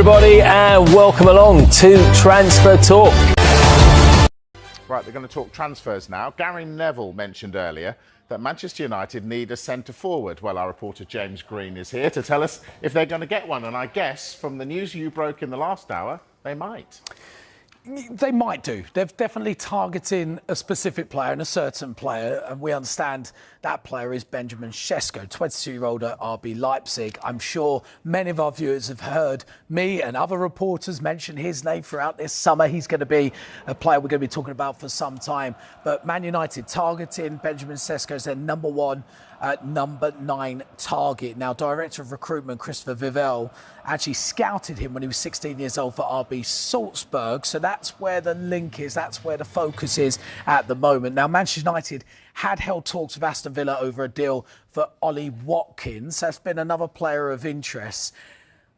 everybody, and welcome along to Transfer Talk. Right, they're going to talk transfers now. Gary Neville mentioned earlier that Manchester United need a centre-forward. Well, our reporter James Green is here to tell us if they're going to get one. And I guess from the news you broke in the last hour, they might. They might do. They're definitely targeting a specific player and a certain player, and we understand that player is Benjamin Šeško, 22-year-old at RB Leipzig. I'm sure many of our viewers have heard me and other reporters mention his name throughout this summer. He's going to be a player we're going to be talking about for some time. But Man United targeting Benjamin Šeško as their number 9 target. Now, Director of Recruitment Christopher Vivell actually scouted him when he was 16 years old for RB Salzburg. So that's where the link is. That's where the focus is at the moment. Now, Manchester United had held talks with Aston Villa over a deal for Ollie Watkins. That's been another player of interest.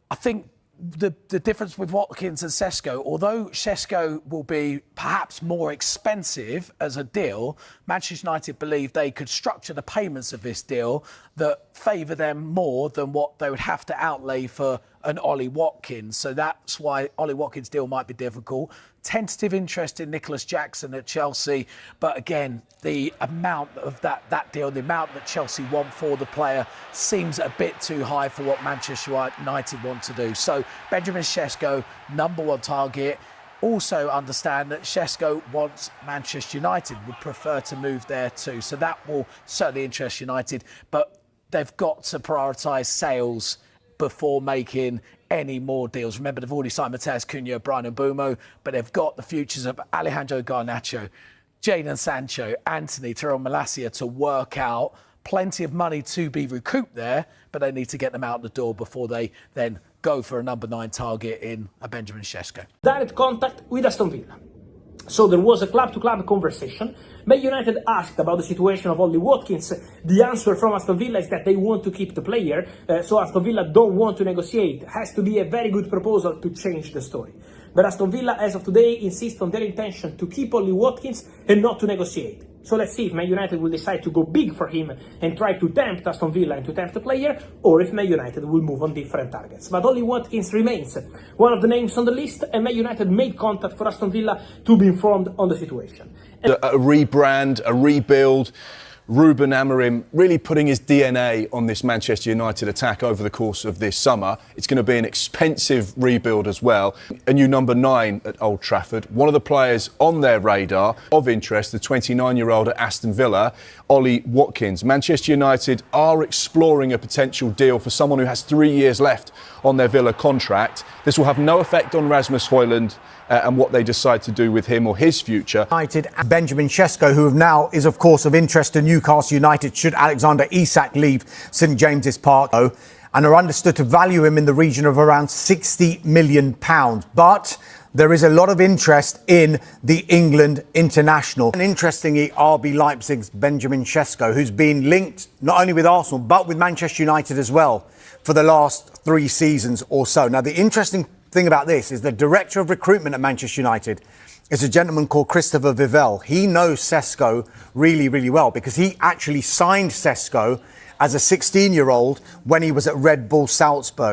I think the difference with Watkins and Šeško, although Šeško will be perhaps more expensive as a deal, Manchester United believe they could structure the payments of this deal that favour them more than what they would have to outlay for an Ollie Watkins. So that's why Ollie Watkins' deal might be difficult. Tentative interest in Nicholas Jackson at Chelsea. But again, the amount of that deal, the amount that Chelsea want for the player seems a bit too high for what Manchester United want to do. So Benjamin Šeško, number 1 target. Also understand that Šeško wants Manchester United, would prefer to move there too. So that will certainly interest United. But they've got to prioritise sales before making any more deals. Remember, they've already signed Matheus Cunha, Brian Mbeumo, but they've got the futures of Alejandro Garnacho, Jadon Sancho, Anthony, Tyrell Malacia to work out. Plenty of money to be recouped there, but they need to get them out the door before they then go for a number 9 target in a Benjamin Šeško. Direct contact with Aston Villa. So there was a club-to-club conversation. Man United asked about the situation of Ollie Watkins. The answer from Aston Villa is that they want to keep the player, so Aston Villa don't want to negotiate. It has to be a very good proposal to change the story. But Aston Villa, as of today, insists on their intention to keep Ollie Watkins and not to negotiate. So let's see if Man United will decide to go big for him and try to tempt Aston Villa and to tempt the player, or if Man United will move on different targets. But Ollie Watkins remains one of the names on the list, and Man United made contact for Aston Villa to be informed on the situation. A rebrand, a rebuild. Rúben Amorim really putting his DNA on this Manchester United attack over the course of this summer. It's going to be an expensive rebuild as well. A new number 9 at Old Trafford. One of the players on their radar of interest, the 29-year-old at Aston Villa, Ollie Watkins. Manchester United are exploring a potential deal for someone who has 3 years left on their Villa contract. This will have no effect on Rasmus Højlund and what they decide to do with him or his future. United and Benjamin Šeško, who now is of course of interest to Newcastle United should Alexander Isak leave St James's Park, and are understood to value him in the region of around £60 million. But there is a lot of interest in the England international. And interestingly, RB Leipzig's Benjamin Šeško, who's been linked not only with Arsenal but with Manchester United as well for the last 3 seasons or so. Now, the interesting thing about this is the director of recruitment at Manchester United is a gentleman called Christopher Vivell. He knows Šeško really, really well because he actually signed Šeško as a 16-year-old when he was at Red Bull Salzburg.